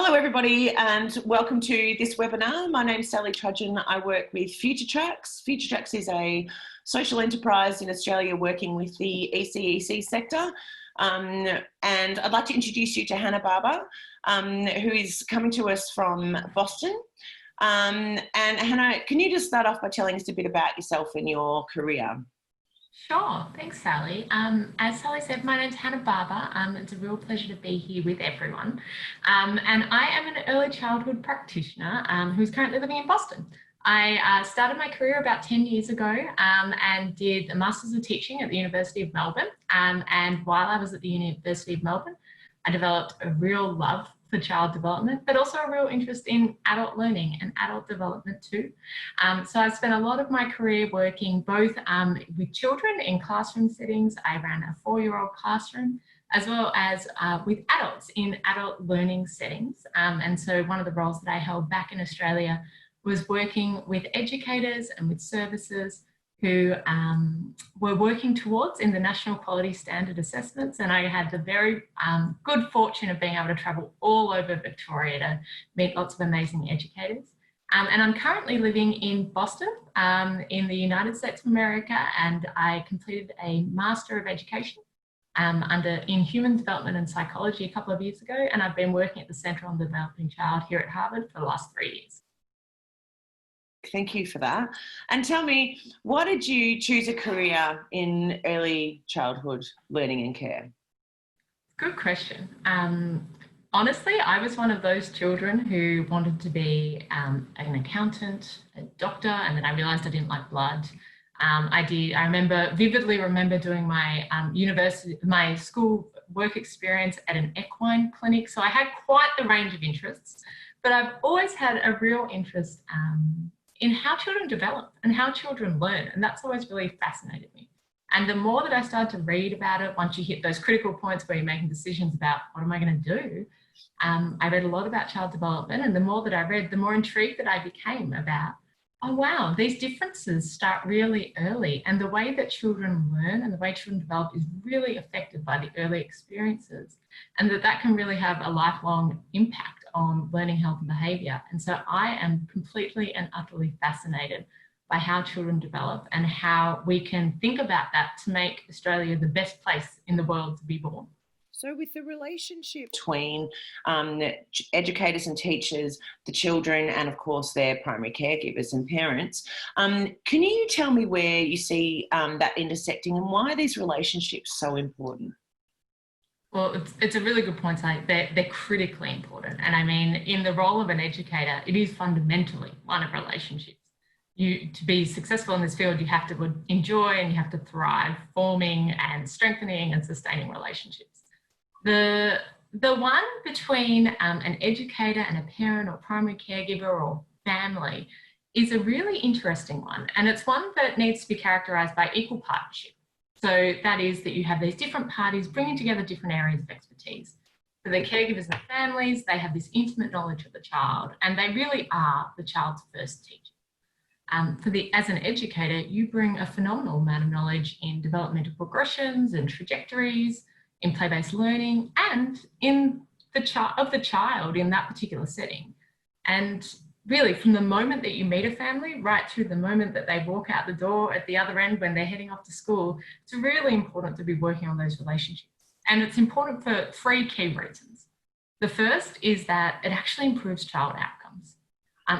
Hello everybody and welcome to this webinar. My name's Sally Trudgeon. I work with FutureTracks. FutureTracks is a social enterprise in Australia working with the ECEC sector. And I'd like to introduce you to Hannah Barber, who is coming to us from Boston. And Hannah, can you just start off by telling us a bit about yourself and your career? Sure, thanks Sally. As Sally said, my name's Hannah Barber. It's a real pleasure to be here with everyone. And I am an early childhood practitioner who's currently living in Boston. I started my career about 10 years ago and did a Masters of Teaching at the University of Melbourne. And while I was at the University of Melbourne, I developed a real love for child development, but also a real interest in adult learning and adult development too. So I've spent a lot of my career working both with children in classroom settings. I ran a 4-year-old classroom, as well as with adults in adult learning settings. And so one of the roles that I held back in Australia was working with educators and with services who were working towards in the National Quality Standard Assessments. And I had the very good fortune of being able to travel all over Victoria to meet lots of amazing educators. And I'm currently living in Boston in the United States of America, and I completed a Master of Education in Human Development and Psychology a couple of years ago, and I've been working at the Centre on the Developing Child here at Harvard for the last 3 years. Thank you for that. And tell me, why did you choose a career in early childhood learning and care? Good question. Honestly, I was one of those children who wanted to be an accountant, a doctor, and then I realised I didn't like blood. I vividly remember doing my my school work experience at an equine clinic. So I had quite the range of interests, but I've always had a real interest in how children develop and how children learn. And that's always really fascinated me. And the more that I started to read about it, once you hit those critical points where you're making decisions about what am I going to do, I read a lot about child development. And the more that I read, the more intrigued that I became about, oh, wow, these differences start really early. And the way that children learn and the way children develop is really affected by the early experiences. And that can really have a lifelong impact on learning, health and behaviour. And so I am completely and utterly fascinated by how children develop and how we can think about that to make Australia the best place in the world to be born. So with the relationship between educators and teachers, the children, and of course their primary caregivers and parents, can you tell me where you see that intersecting and why are these relationships so important? Well, it's a really good point, Sally. They're critically important. And I mean, in the role of an educator, it is fundamentally one of relationships. To be successful in this field, you have to enjoy and you have to thrive forming and strengthening and sustaining relationships. The one between an educator and a parent or primary caregiver or family is a really interesting one. And it's one that needs to be characterised by equal partnership. So that is that you have these different parties bringing together different areas of expertise. For the caregivers and families, they have this intimate knowledge of the child, and they really are the child's first teacher. As an educator, you bring a phenomenal amount of knowledge in developmental progressions and trajectories, in play-based learning, and in the child in that particular setting. And really, from the moment that you meet a family right through the moment that they walk out the door at the other end when they're heading off to school, it's really important to be working on those relationships. And it's important for 3 key reasons. The first is that it actually improves child outcomes.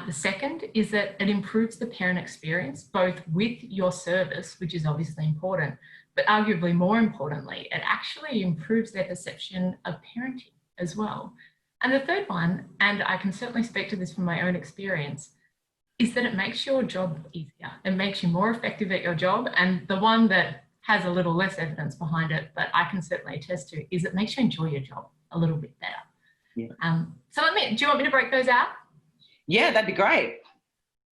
The second is that it improves the parent experience, both with your service, which is obviously important, but arguably more importantly, it actually improves their perception of parenting as well. And the third one, and I can certainly speak to this from my own experience, is that it makes your job easier. It makes you more effective at your job. And the one that has a little less evidence behind it, but I can certainly attest to, is it makes you enjoy your job a little bit better. Yeah. So do you want me to break those out? Yeah, that'd be great.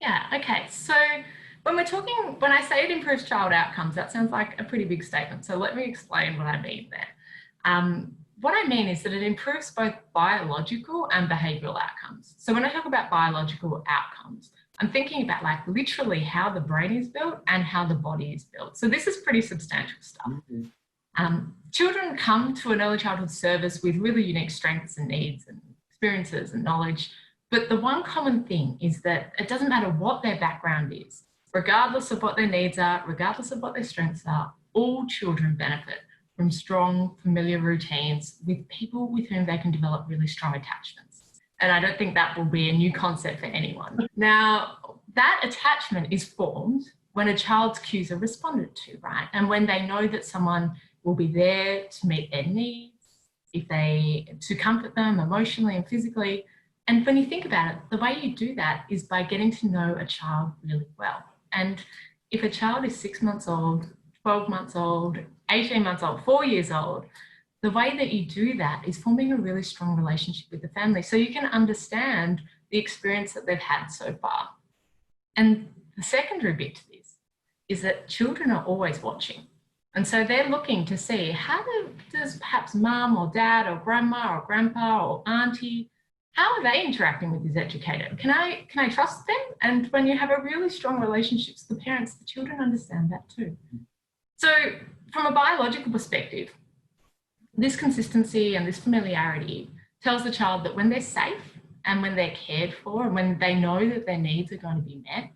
Yeah, okay. So when I say it improves child outcomes, that sounds like a pretty big statement. So let me explain what I mean there. What I mean is that it improves both biological and behavioural outcomes. So when I talk about biological outcomes, I'm thinking about like literally how the brain is built and how the body is built. So this is pretty substantial stuff. Mm-hmm. Children come to an early childhood service with really unique strengths and needs and experiences and knowledge. But the one common thing is that it doesn't matter what their background is, regardless of what their needs are, regardless of what their strengths are, all children benefit from strong, familiar routines with people with whom they can develop really strong attachments. And I don't think that will be a new concept for anyone. Now, that attachment is formed when a child's cues are responded to, right? And when they know that someone will be there to meet their needs, to comfort them emotionally and physically. And when you think about it, the way you do that is by getting to know a child really well. And if a child is 6 months old, 12 months old, 18 months old, 4 years old, the way that you do that is forming a really strong relationship with the family so you can understand the experience that they've had so far. And the secondary bit to this is that children are always watching. And so they're looking to see does perhaps mum or dad or grandma or grandpa or auntie, how are they interacting with this educator? Can I trust them? And when you have a really strong relationship with the parents, the children understand that too. So from a biological perspective, this consistency and this familiarity tells the child that when they're safe and when they're cared for and when they know that their needs are going to be met,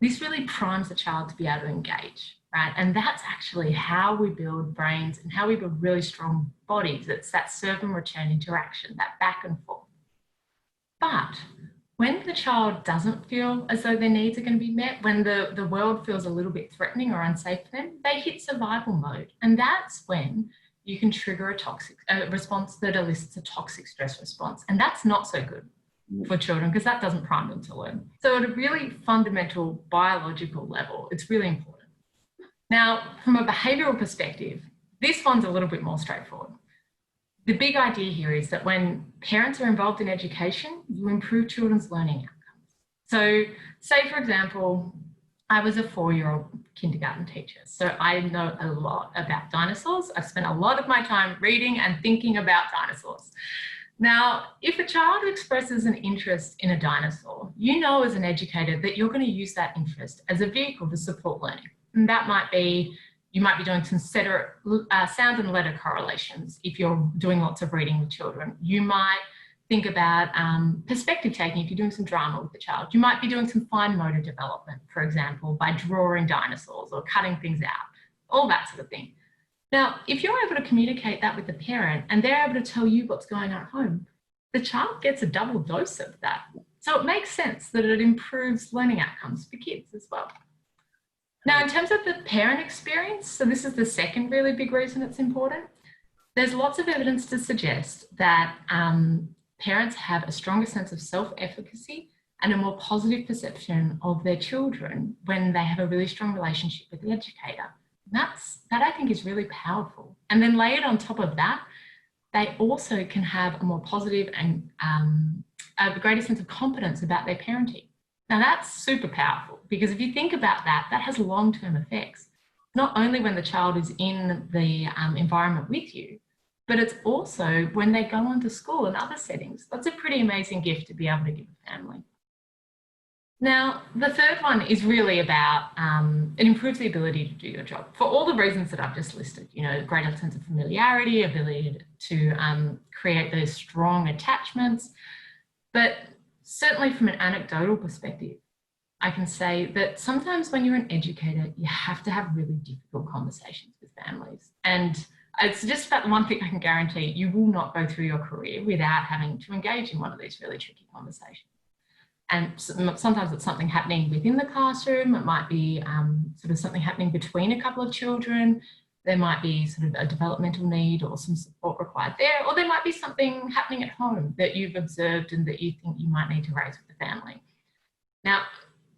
this really primes the child to be able to engage, right? And that's actually how we build brains and how we build really strong bodies. It's that serve and return interaction, that back and forth. But when the child doesn't feel as though their needs are going to be met, when the world feels a little bit threatening or unsafe for them, they hit survival mode. And that's when you can trigger a response that elicits a toxic stress response. And that's not so good for children because that doesn't prime them to learn. So at a really fundamental biological level, it's really important. Now, from a behavioural perspective, this one's a little bit more straightforward. The big idea here is that when parents are involved in education, you improve children's learning outcomes. So say, for example, I was a 4-year-old kindergarten teacher, so I know a lot about dinosaurs. I've spent a lot of my time reading and thinking about dinosaurs. Now, if a child expresses an interest in a dinosaur, you know as an educator that you're going to use that interest as a vehicle to support learning. And that might be, you might be doing some sound and letter correlations if you're doing lots of reading with children. You might think about perspective taking if you're doing some drama with the child. You might be doing some fine motor development, for example, by drawing dinosaurs or cutting things out, all that sort of thing. Now, if you're able to communicate that with the parent and they're able to tell you what's going on at home, the child gets a double dose of that. So it makes sense that it improves learning outcomes for kids as well. Now, in terms of the parent experience, so this is the second really big reason it's important. There's lots of evidence to suggest that parents have a stronger sense of self-efficacy and a more positive perception of their children when they have a really strong relationship with the educator. That I think is really powerful. And then layered on top of that, they also can have a more positive and a greater sense of competence about their parenting. Now that's super powerful because if you think about that, that has long-term effects, not only when the child is in the environment with you, but it's also when they go on to school and other settings. That's a pretty amazing gift to be able to give a family. Now, the third one is really about, it improves the ability to do your job for all the reasons that I've just listed, you know, greater sense of familiarity, ability to create those strong attachments. But certainly from an anecdotal perspective, I can say that sometimes when you're an educator, you have to have really difficult conversations with families. And it's just about the one thing I can guarantee, you will not go through your career without having to engage in one of these really tricky conversations. And sometimes it's something happening within the classroom. It might be sort of something happening between a couple of children. There might be sort of a developmental need or some support required there, or there might be something happening at home that you've observed and that you think you might need to raise with the family. Now,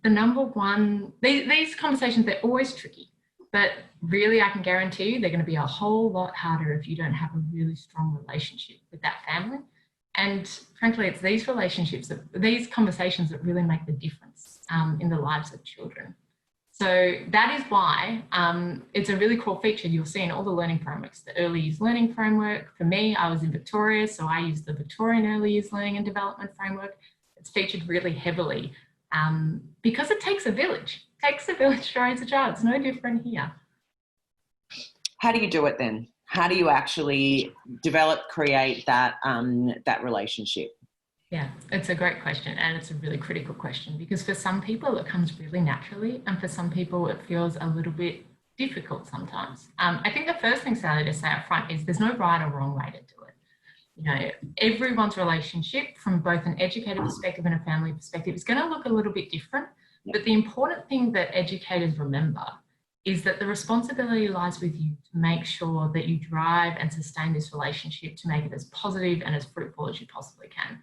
the number one, these conversations, they're always tricky, but really I can guarantee you they're going to be a whole lot harder if you don't have a really strong relationship with that family. And frankly, it's these relationships, these conversations that really make the difference in the lives of children. So that is why it's a really core feature you'll see in all the learning frameworks. The early years learning framework, for me, I was in Victoria, so I used the Victorian early years learning and development framework. It's featured really heavily because it takes a village. It takes a village to raise a child. It's no different here. How do you do it then? How do you actually develop, create that, that relationship? Yeah, it's a great question, and it's a really critical question, because for some people it comes really naturally, and for some people it feels a little bit difficult sometimes. I think the first thing, Sally, to say up front is there's no right or wrong way to do it. You know, everyone's relationship from both an educator perspective and a family perspective is going to look a little bit different. But the important thing that educators remember is that the responsibility lies with you to make sure that you drive and sustain this relationship to make it as positive and as fruitful as you possibly can.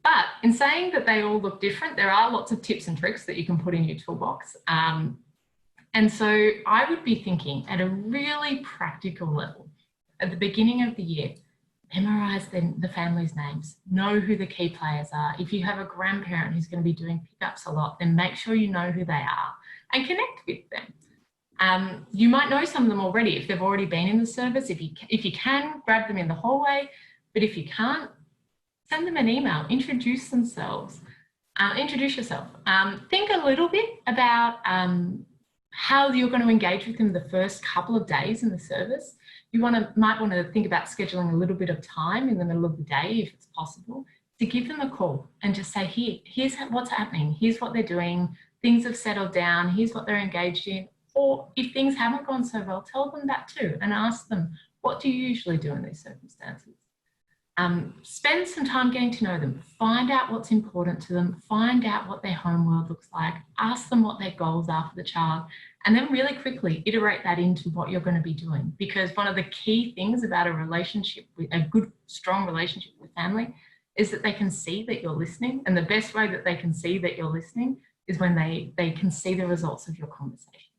But in saying that they all look different, there are lots of tips and tricks that you can put in your toolbox. And so I would be thinking at a really practical level, at the beginning of the year, memorize the family's names, know who the key players are. If you have a grandparent who's going to be doing pickups a lot, then make sure you know who they are and connect with them. You might know some of them already if they've already been in the service. If you can, grab them in the hallway, but if you can't, send them an email, introduce themselves, introduce yourself. Think a little bit about how you're going to engage with them the first couple of days in the service. You might want to think about scheduling a little bit of time in the middle of the day, if it's possible, to give them a call and just say, here's what's happening. Here's what they're doing. Things have settled down. Here's what they're engaged in. Or if things haven't gone so well, tell them that too and ask them, what do you usually do in these circumstances? Spend some time getting to know them, find out what's important to them, find out what their home world looks like, ask them what their goals are for the child, and then really quickly iterate that into what you're going to be doing. Because one of the key things about a relationship, a good, strong relationship with family, is that they can see that you're listening. And the best way that they can see that you're listening is when they can see the results of your conversation.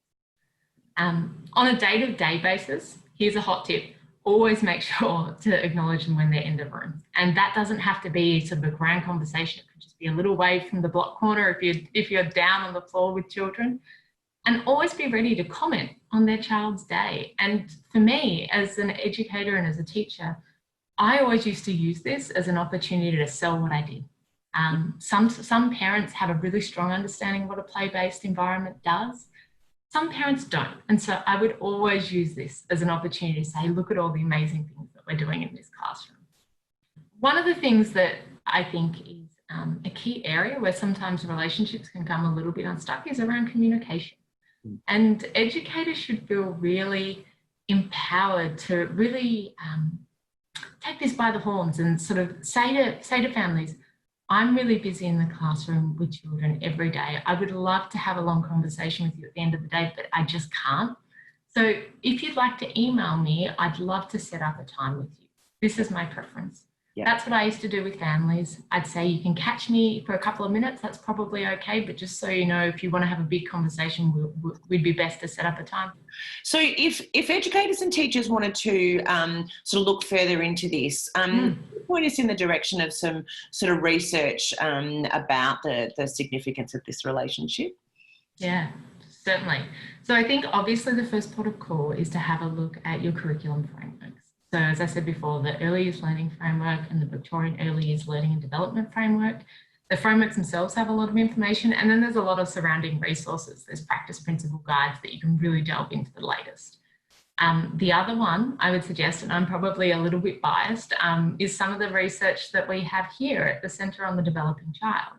On a day-to-day basis, here's a hot tip. Always make sure to acknowledge them when they're in the room. And that doesn't have to be sort of a grand conversation. It could just be a little wave from the block corner if you're down on the floor with children. And always be ready to comment on their child's day. And for me, as an educator and as a teacher, I always used to use this as an opportunity to sell what I did. Some parents have a really strong understanding of what a play-based environment does. Some parents don't. And so I would always use this as an opportunity to say, look at all the amazing things that we're doing in this classroom. One of the things that I think is a key area where sometimes relationships can come a little bit unstuck is around communication. And educators should feel really empowered to really take this by the horns and sort of say to families, I'm really busy in the classroom with children every day. I would love to have a long conversation with you at the end of the day, but I just can't. So if you'd like to email me, I'd love to set up a time with you. This is my preference. Yeah. That's what I used to do with families. I'd say you can catch me for a couple of minutes. That's probably okay. But just so you know, if you want to have a big conversation, we'd be best to set up a time. So if educators and teachers wanted to sort of look further into this, point us in the direction of some sort of research about the significance of this relationship. Yeah, certainly. So I think obviously the first port of call is to have a look at your curriculum frameworks. So as I said before, the Early Years Learning Framework and the Victorian Early Years Learning and Development Framework, the frameworks themselves have a lot of information, and then there's a lot of surrounding resources. There's practice principle guides that you can really delve into the latest. The other one I would suggest, and I'm probably a little bit biased, is some of the research that we have here at the Centre on the Developing Child.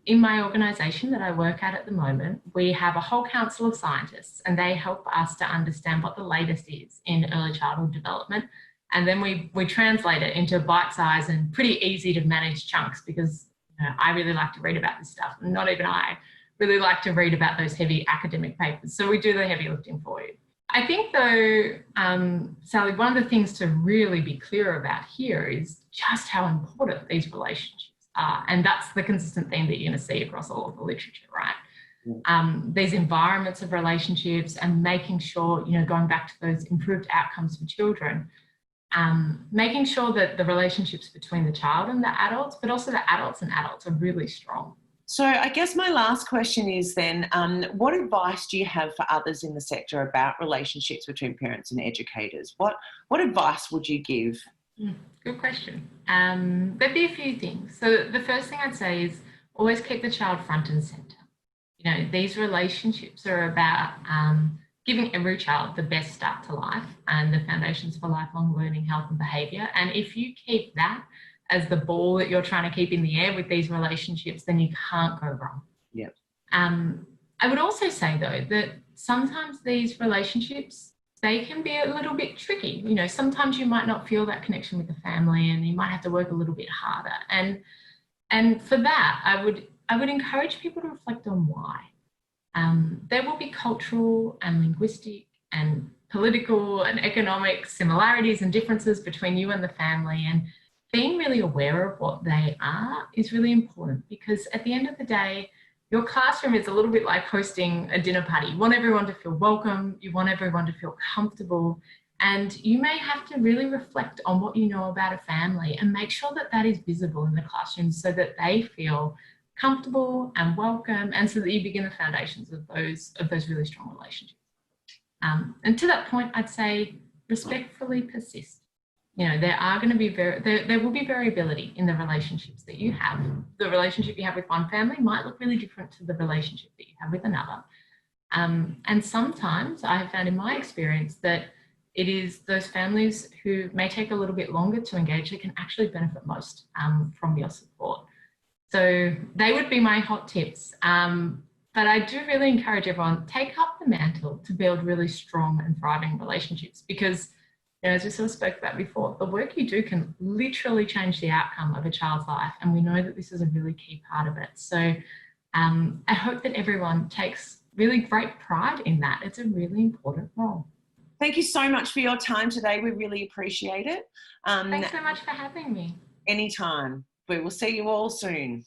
In my organisation that I work at the moment, we have a whole council of scientists, and they help us to understand what the latest is in early childhood development. And then we translate it into bite-sized and pretty easy to manage chunks, because I really like to read about this stuff. And not even I really like to read about those heavy academic papers. So we do the heavy lifting for you. I think though, Sally, one of the things to really be clear about here is just how important these relationships are. And that's the consistent theme that you're going to see across all of the literature, right? These environments of relationships and making sure, going back to those improved outcomes for children, making sure that the relationships between the child and the adults, but also the adults and adults, are really strong. So I guess my last question is then, what advice do you have for others in the sector about relationships between parents and educators? What advice would you give? Good question. There'd be a few things. So the first thing I'd say is always keep the child front and centre. These relationships are about giving every child the best start to life and the foundations for lifelong learning, health and behaviour. And if you keep that as the ball that you're trying to keep in the air with these relationships, then you can't go wrong. Yep. I would also say, though, that sometimes these relationships, they can be a little bit tricky. You know, sometimes you might not feel that connection with the family and you might have to work a little bit harder. And for that, I would encourage people to reflect on why. There will be cultural and linguistic and political and economic similarities and differences between you and the family, and being really aware of what they are is really important, because at the end of the day, your classroom is a little bit like hosting a dinner party. You want everyone to feel welcome, you want everyone to feel comfortable, and you may have to really reflect on what you know about a family and make sure that that is visible in the classroom so that they feel comfortable and welcome, and so that you begin the foundations of those really strong relationships. And to that point, I'd say respectfully persist. You know, there will be variability in the relationships that you have. The relationship you have with one family might look really different to the relationship that you have with another. And sometimes I have found in my experience that it is those families who may take a little bit longer to engage that can actually benefit most from your support. So they would be my hot tips. But I do really encourage everyone, take up the mantle to build really strong and thriving relationships, because, you know, as we sort of spoke about before, the work you do can literally change the outcome of a child's life. And we know that this is a really key part of it. So I hope that everyone takes really great pride in that. It's a really important role. Thank you so much for your time today. We really appreciate it. Thanks so much for having me. Anytime. We will see you all soon.